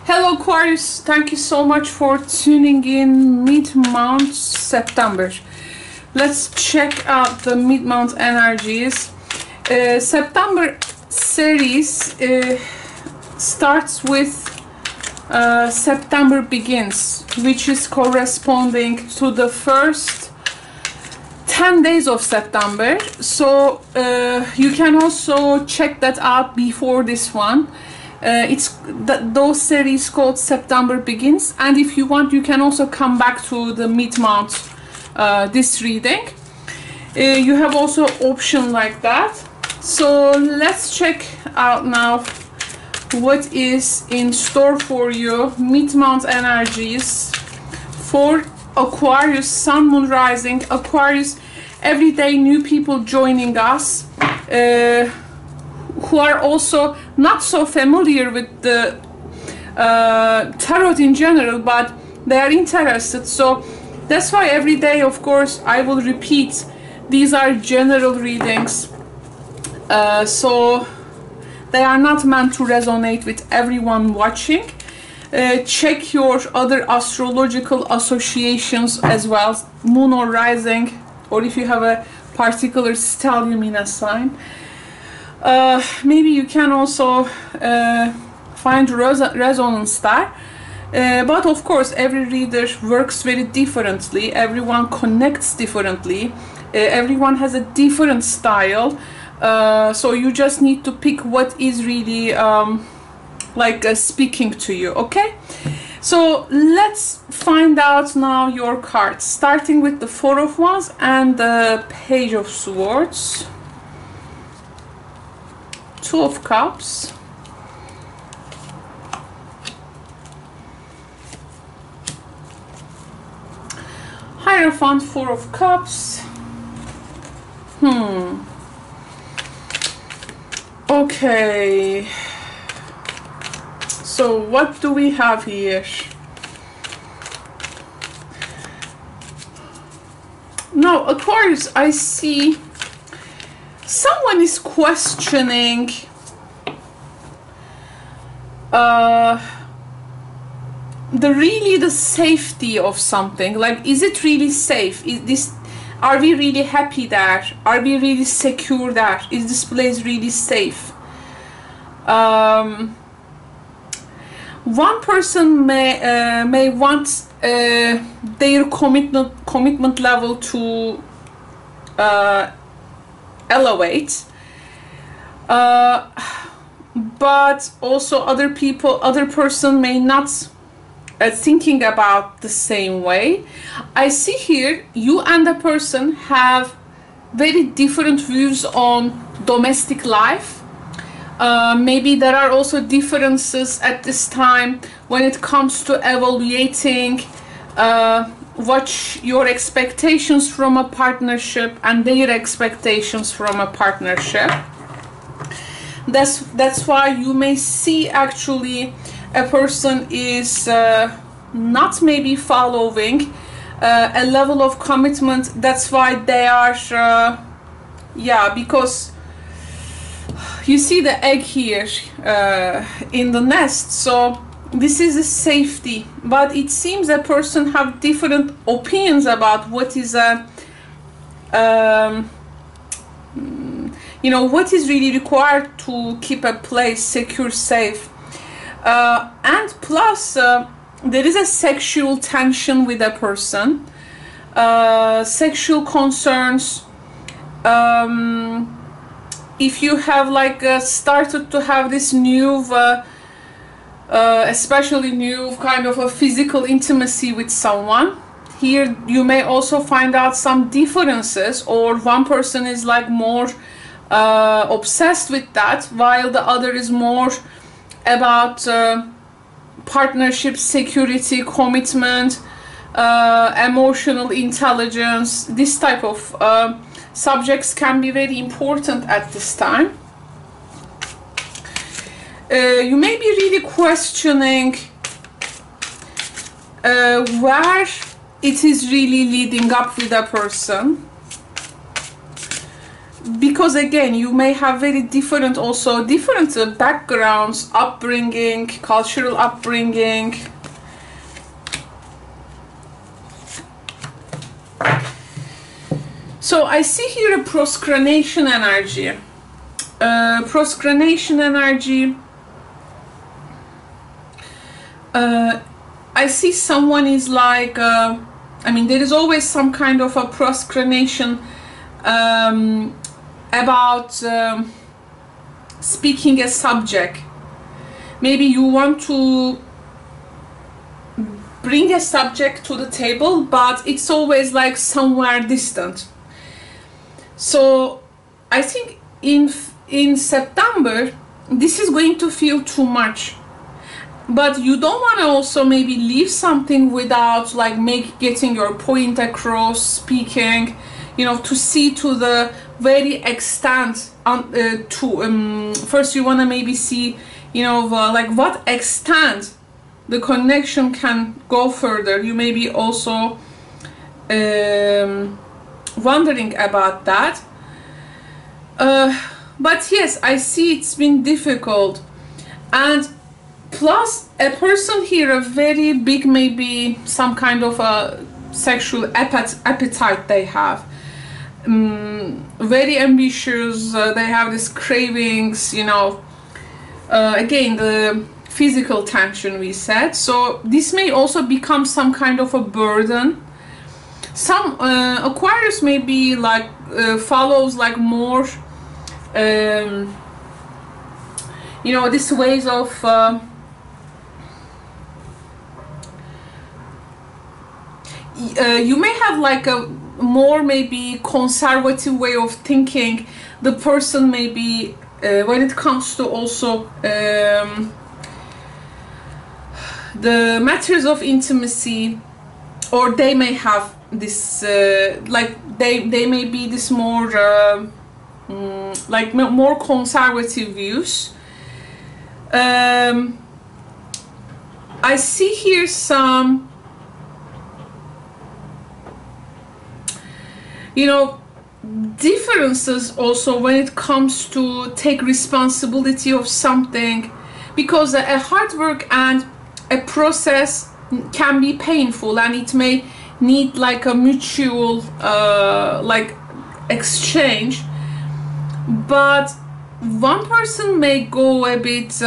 Hello Aquarius, thank you so much for tuning in mid-month September. Let's check out the mid-month energies. September series starts with September Begins, which is corresponding to the first 10 days of September. So you can also check that out before this one. Those series called September Begins, and if you want you can also come back to the mid-month this reading. You have also option like that. So let's check out now what is in store for you. Mid-month energies for Aquarius, Sun, Moon, Rising. Aquarius, every day new people joining us who are also not so familiar with the tarot in general, but they are interested. So that's why every day, of course, I will repeat, these are general readings, so they are not meant to resonate with everyone watching. Check your other astrological associations as well, Moon or Rising, or if you have a particular stellium in a sign. Maybe you can also find resonance there, but of course every reader works very differently, everyone connects differently, everyone has a different style, so you just need to pick what is really speaking to you. Okay, so let's find out now your cards, starting with the Four of Wands and the Page of Swords, Two of Cups, Hierophant, Four of Cups. Okay, so what do we have here? Now Aquarius, I see someone is questioning the safety of something. Like, is it really safe? Are we really happy there? Are we really secure there? Is this place really safe? One person may want their commitment level to elevate, but also other person may not thinking about the same way. I see here you and the person have very different views on domestic life. Maybe there are also differences at this time when it comes to evaluating what your expectations from a partnership and their expectations from a partnership. That's why you may see actually a person is not maybe following a level of commitment. That's why they are because you see the egg here in the nest, so this is a safety, but it seems a person have different opinions about what is a what is really required to keep a place secure, safe, and plus there is a sexual tension with a person, sexual concerns. If you have started to have this new especially new kind of a physical intimacy with someone, here you may also find out some differences, or one person is like more obsessed with that, while the other is more about partnership, security, commitment, emotional intelligence. This type of subjects can be very important at this time. You may be really questioning where it is really leading up with a person. because again, you may have very different, also different backgrounds, upbringing, cultural upbringing. So I see here a proscranation energy. Proscranation energy. I see someone is like, I mean, there is always some kind of a proscranation about speaking a subject. Maybe you want to bring a subject to the table, but it's always like somewhere distant. So I think in September this is going to feel too much, but you don't want to also maybe leave something without like getting your point across, speaking, you know, to see to the very extent first you want to maybe see, you know, like what extent the connection can go further. You may be also wondering about that, but yes, I see it's been difficult. And plus a person here, a very big, maybe some kind of a sexual appetite they have, very ambitious, they have these cravings, you know, again the physical tension we said. So this may also become some kind of a burden. Some Aquarius may be like follows like more you know, these ways of you may have like a more maybe conservative way of thinking. The person may be when it comes to also the matters of intimacy, or they may have this like they may be this more like more conservative views. I see here some, you know, differences also when it comes to take responsibility of something, because a hard work and a process can be painful, and it may need like a mutual like exchange. But one person may go a bit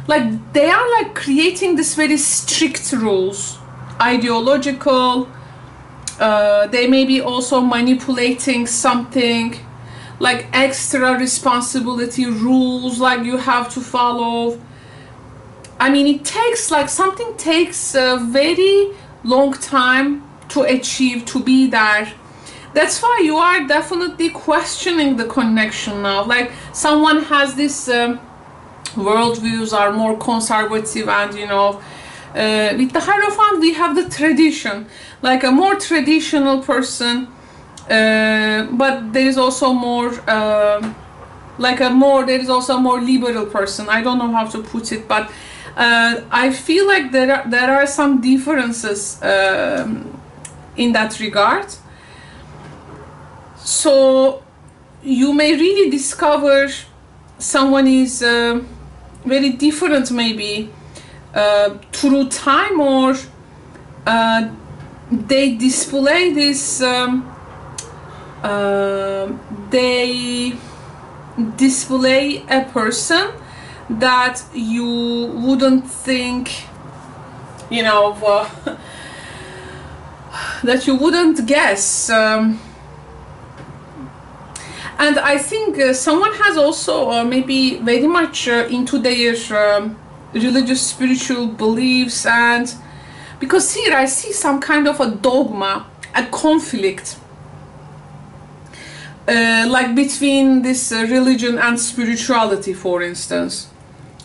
like they are like creating this very strict rules, ideological. They may be also manipulating something, like extra responsibility rules, like you have to follow. I mean, it takes like something takes a very long time to achieve, to be there. That's why you are definitely questioning the connection now. Like someone has this worldviews are more conservative, and you know, with the Hierophant we have the tradition, like a more traditional person, but there is also more like a more, there is also a more liberal person. I don't know how to put it, but I feel like there are some differences in that regard. So you may really discover someone is very different, maybe through time, or they display this they display a person that you wouldn't think, you know, that you wouldn't guess. And I think someone has also maybe very much into their religious spiritual beliefs, and because here I see some kind of a dogma, a conflict, like between this religion and spirituality, for instance,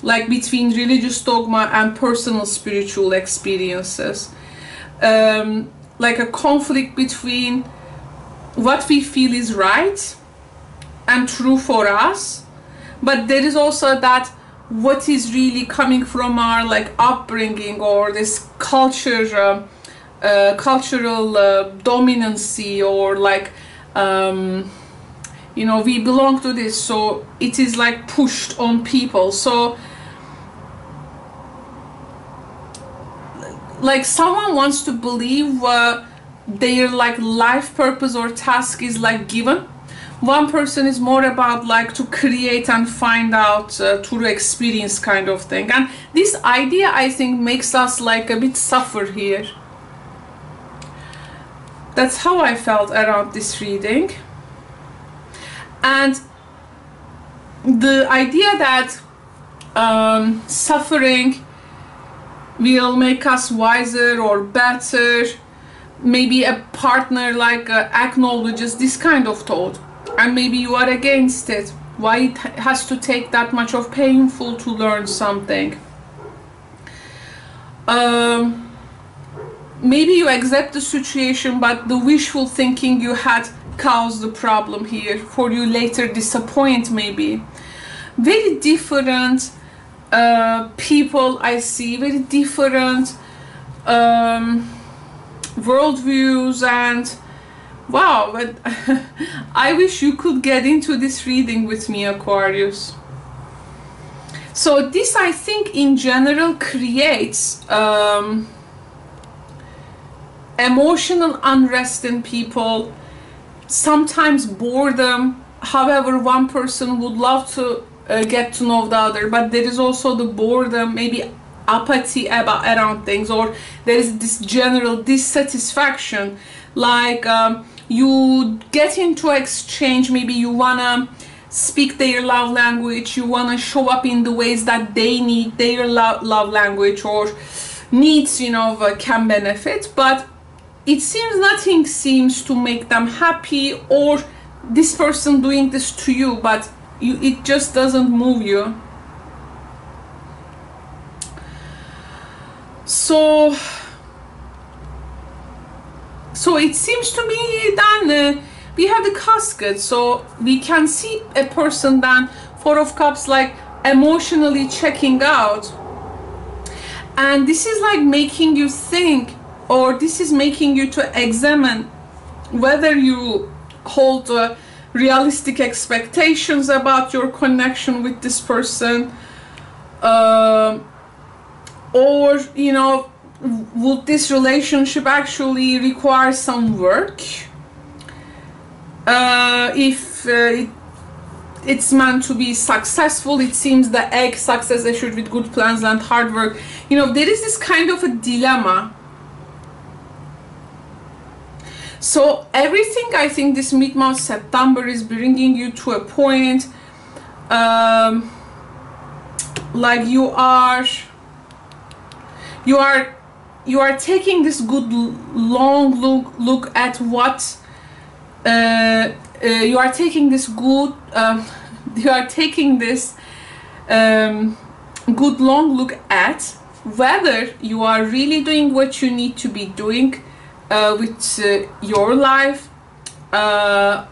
like between religious dogma and personal spiritual experiences, like a conflict between what we feel is right and true for us, but there is also that what is really coming from our like upbringing, or this culture cultural dominancy, or like you know, we belong to this, so it is like pushed on people. So like someone wants to believe their like life purpose or task is like given. One person is more about like to create and find out through experience kind of thing. And this idea, I think, makes us like a bit suffer here. That's how I felt around this reading. And the idea that suffering will make us wiser or better, maybe a partner like acknowledges this kind of thought, and maybe you are against it. Why it has to take that much of painful to learn something? Maybe you accept the situation, but the wishful thinking you had caused the problem here for you later disappoint. Maybe very different people I see, very different worldviews, and wow, but I wish you could get into this reading with me, Aquarius. So this, I think, in general creates emotional unrest in people, sometimes boredom. However, one person would love to get to know the other, but there is also the boredom, maybe apathy around things, or there is this general dissatisfaction. Like you get into exchange, maybe you wanna speak their love language, you wanna show up in the ways that they need their love language or needs, you know, can benefit, but it seems nothing seems to make them happy, or this person doing this to you, but it just doesn't move you. So it seems to me then we have the casket, so we can see a person then, Four of Cups, like emotionally checking out, and this is like making you think, or this is making you to examine whether you hold realistic expectations about your connection with this person, or, you know, would this relationship actually require some work? If it's meant to be successful, it seems the egg, success assured with good plans and hard work. You know, there is this kind of a dilemma. So everything, I think, this mid-month September is bringing you to a point like you are taking this good long look at what you are taking this good good long look at whether you are really doing what you need to be doing with your life. I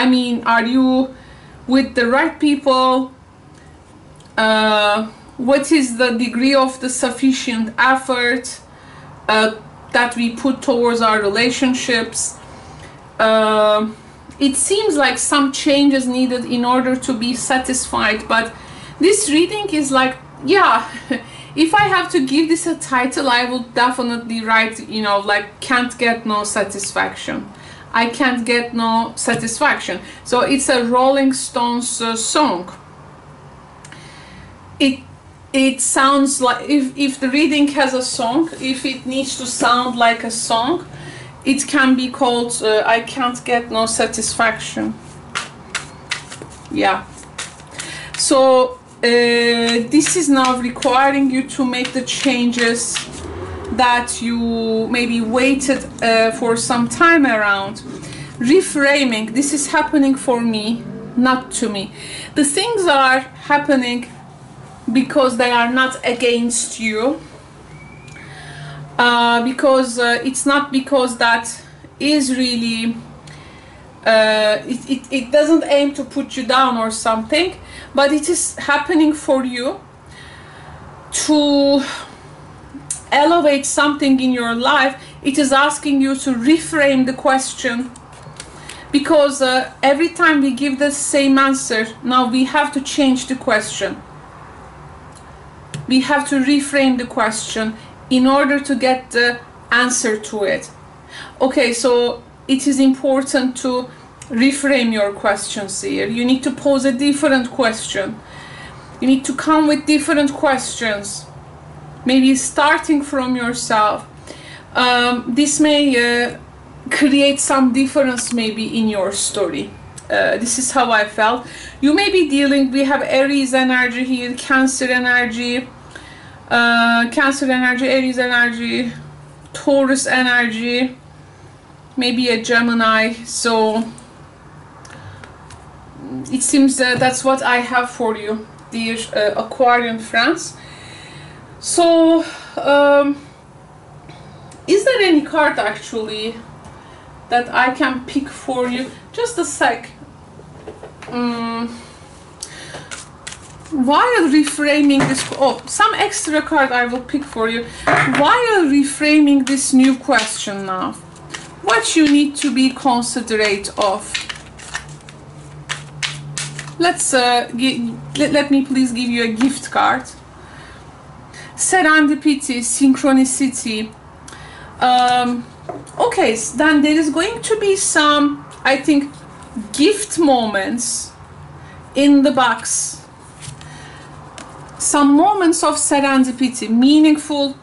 mean, are you with the right people? What is the degree of the sufficient effort that we put towards our relationships? It seems like some changes needed in order to be satisfied, but this reading is like, yeah, if I have to give this a title, I would definitely write, you know, like, can't get no satisfaction. I can't get no satisfaction. So it's a Rolling Stones song. It sounds like, if the reading has a song, if it needs to sound like a song, it can be called I Can't Get No Satisfaction. Yeah. So this is now requiring you to make the changes that you maybe waited for some time around. Reframing. This is happening for me, not to me. The things are happening because they are not against you, because it's not because that is really it doesn't aim to put you down or something, but it is happening for you to elevate something in your life. it is asking you to reframe the question, because every time we give the same answer, now we have to change the question. We have to reframe the question in order to get the answer to it. Okay, so it is important to reframe your questions here. You need to pose a different question. You need to come with different questions, maybe starting from yourself. This may create some difference maybe in your story. This is how I felt. You may be dealing, we have Aries energy here, Cancer energy, Aries energy, Taurus energy, maybe a Gemini. So it seems that that's what I have for you, dear Aquarian friends. So is there any card actually that I can pick for you? Just a sec. While reframing this, some extra card I will pick for you. While reframing this new question now, what you need to be considerate of. Let me please give you a gift card. Serendipity, synchronicity. Okay, then there is going to be some, I think, gift moments in the box. Some moments of serendipity, meaningful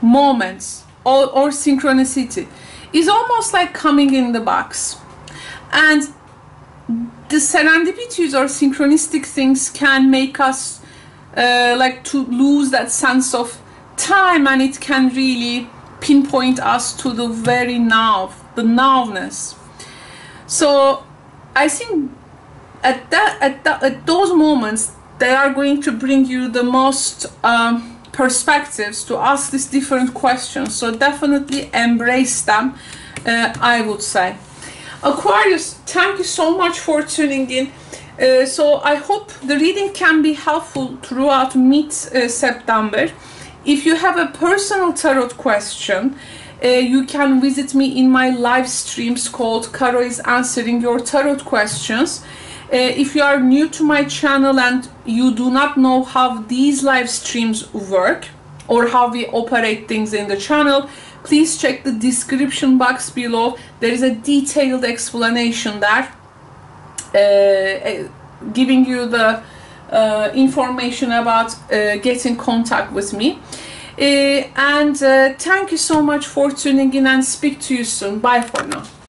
moments, or synchronicity is almost like coming in the box. And the serendipities or synchronistic things can make us like to lose that sense of time, and it can really pinpoint us to the very now, the nowness. So I think at those moments, they are going to bring you the most perspectives to ask these different questions. So definitely embrace them, I would say. Aquarius, thank you so much for tuning in. So I hope the reading can be helpful throughout mid-September. If you have a personal tarot question, you can visit me in my live streams called Caro is Answering Your Tarot Questions. If you are new to my channel and you do not know how these live streams work or how we operate things in the channel, please check the description box below. There is a detailed explanation there, giving you the information about getting in contact with me. And thank you so much for tuning in, and speak to you soon. Bye for now.